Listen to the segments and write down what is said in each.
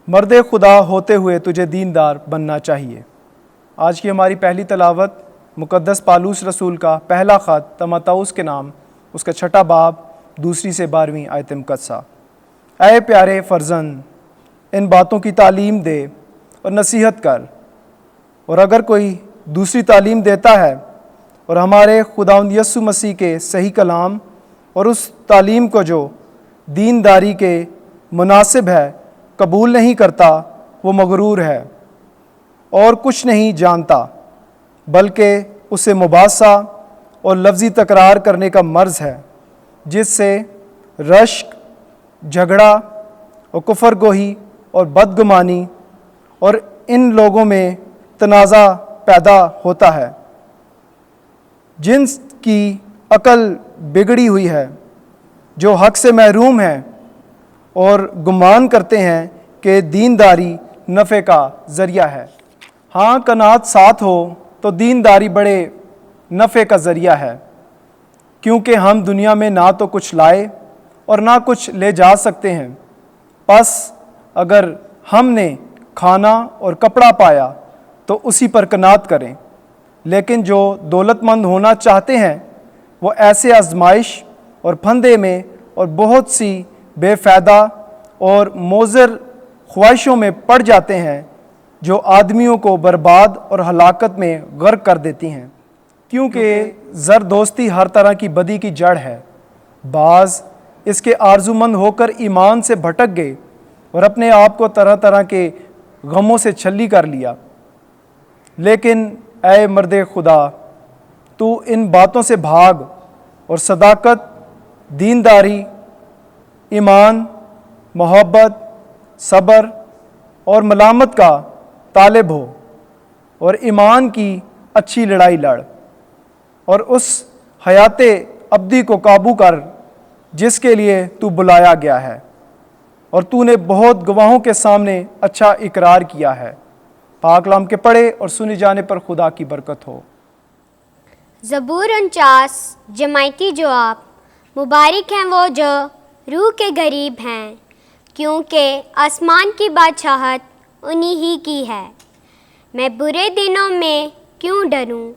مرد خدا ہوتے ہوئے تجھے دیندار بننا چاہیے۔ آج کی ہماری پہلی تلاوت مقدس پالوس رسول کا پہلا خط تموتھوس کے نام، اس کا 6 باب 2 سے 12 آیت مقدسہ۔ اے پیارے فرزند، ان باتوں کی تعلیم دے اور نصیحت کر، اور اگر کوئی دوسری تعلیم دیتا ہے اور ہمارے خداوند یسوع مسیح کے صحیح کلام اور اس تعلیم کو جو دینداری کے مناسب ہے قبول نہیں کرتا، وہ مغرور ہے اور کچھ نہیں جانتا، بلکہ اسے مباحثہ اور لفظی تکرار کرنے کا مرض ہے، جس سے رشک، جھگڑا اور کفر گوئی اور بدگمانی اور ان لوگوں میں تنازع پیدا ہوتا ہے، جن کی عقل بگڑی ہوئی ہے، جو حق سے محروم ہیں اور گمان کرتے ہیں کہ دینداری نفع کا ذریعہ ہے۔ ہاں، قناعت ساتھ ہو تو دینداری بڑے نفع کا ذریعہ ہے، کیونکہ ہم دنیا میں نہ تو کچھ لائے اور نہ کچھ لے جا سکتے ہیں۔ پس اگر ہم نے کھانا اور کپڑا پایا تو اسی پر قناعت کریں، لیکن جو دولت مند ہونا چاہتے ہیں وہ ایسے آزمائش اور پھندے میں اور بہت سی بے فائدہ اور مضر خواہشوں میں پڑ جاتے ہیں، جو آدمیوں کو برباد اور ہلاکت میں غرق کر دیتی ہیں، کیونکہ زر دوستی ہر طرح کی بدی کی جڑ ہے۔ بعض اس کے آرزومند ہو کر ایمان سے بھٹک گئے اور اپنے آپ کو طرح طرح کے غموں سے چھلی کر لیا۔ لیکن اے مرد خدا، تو ان باتوں سے بھاگ اور صداقت، دینداری، ایمان، محبت، صبر اور ملامت کا طالب ہو، اور ایمان کی اچھی لڑائی لڑ، اور اس حیات ابدی کو قابو کر جس کے لیے تو بلایا گیا ہے، اور تو نے بہت گواہوں کے سامنے اچھا اقرار کیا ہے۔ پاک کلام کے پڑھے اور سنی جانے پر خدا کی برکت ہو۔ زبور 49 جماعتی جواب۔ مبارک ہیں وہ جو روح کے غریب ہیں، کیونکہ آسمان کی بادشاہت انہی ہی کی ہے۔ میں برے دنوں میں کیوں ڈروں،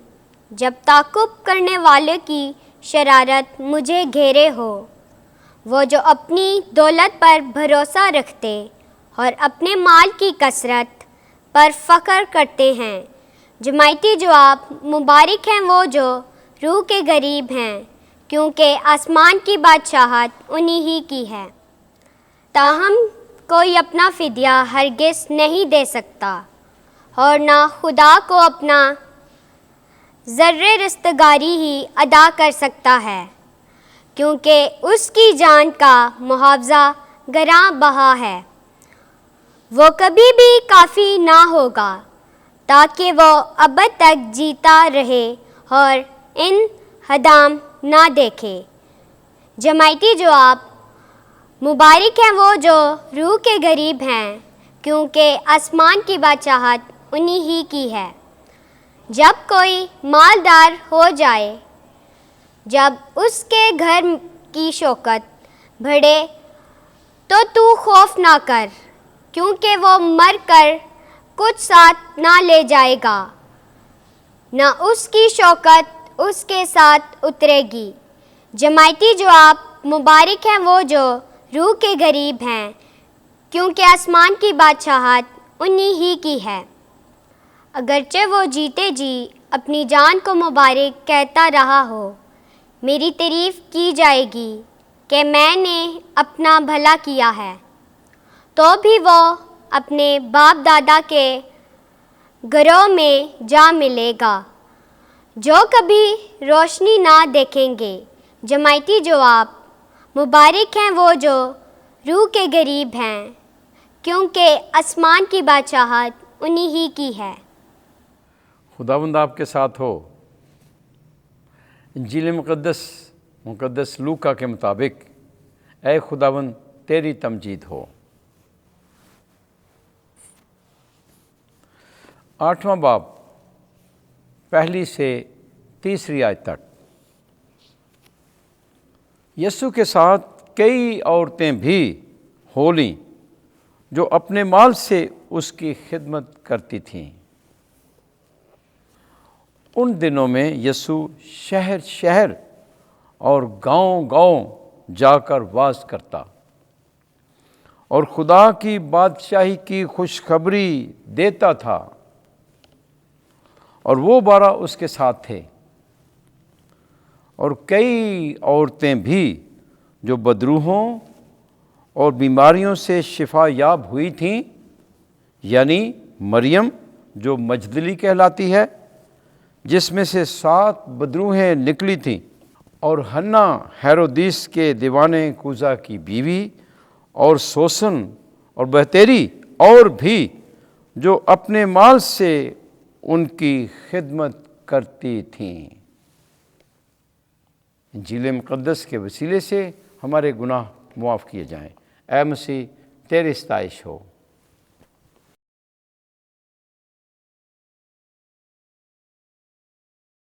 جب تعقب کرنے والے کی شرارت مجھے گھیرے ہو۔ وہ جو اپنی دولت پر بھروسہ رکھتے اور اپنے مال کی کثرت پر فخر کرتے ہیں۔ جماعتی جواب۔ مبارک ہیں وہ جو روح کے غریب ہیں، کیونکہ آسمان کی بادشاہت انہی ہی کی ہے۔ تاہم کوئی اپنا فدیہ ہرگز نہیں دے سکتا، اور نہ خدا کو اپنا زر رستگاری ہی ادا کر سکتا ہے، کیونکہ اس کی جان کا محافظہ گراں بہا ہے۔ وہ کبھی بھی کافی نہ ہوگا تاکہ وہ ابد تک جیتا رہے اور انہدام نہ دیکھے۔ جماعتی جواب۔ مبارک ہیں وہ جو روح کے غریب ہیں، کیونکہ آسمان کی بادشاہت انہی ہی کی ہے۔ جب کوئی مالدار ہو جائے، جب اس کے گھر کی شوکت بڑھے، تو خوف نہ کر، کیونکہ وہ مر کر کچھ ساتھ نہ لے جائے گا، نہ اس کی شوکت اس کے ساتھ اترے گی۔ جماعتی جواب۔ مبارک ہیں وہ جو روح کے غریب ہیں، کیونکہ آسمان کی بادشاہت انہی ہی کی ہے۔ اگرچہ وہ جیتے جی اپنی جان کو مبارک کہتا رہا ہو، میری تعریف کی جائے گی کہ میں نے اپنا بھلا کیا ہے، تو بھی وہ اپنے باپ دادا کے گھروں میں جا ملے گا، جو کبھی روشنی نہ دیکھیں گے۔ جماعتی جواب۔ مبارک ہیں وہ جو روح کے غریب ہیں، کیونکہ آسمان کی بادشاہت انہی ہی کی ہے۔ خداوند آپ کے ساتھ ہو۔ انجیل مقدس لوکا کے مطابق اے خداوند تیری تمجید ہو۔ 8واں باب 1 سے 3 آیت تک۔ یسوع کے ساتھ کئی عورتیں بھی ہو لیں جو اپنے مال سے اس کی خدمت کرتی تھیں۔ ان دنوں میں یسوع شہر شہر اور گاؤں گاؤں جا کر وعظ کرتا اور خدا کی بادشاہی کی خوشخبری دیتا تھا، اور وہ 12 اس کے ساتھ تھے، اور کئی عورتیں بھی جو بدروحوں اور بیماریوں سے شفا یاب ہوئی تھیں، یعنی مریم جو مجدلی کہلاتی ہے، جس میں سے 7 بدروحیں نکلی تھیں، اور حنا ہیرودیس کے دیوانے کوزا کی بیوی، اور سوسن اور بہتیری، اور بھی جو اپنے مال سے ان کی خدمت کرتی تھیں۔ انجیل مقدس کے وسیلے سے ہمارے گناہ معاف کیے جائیں۔ اے مسیح، تیری ستائش ہو۔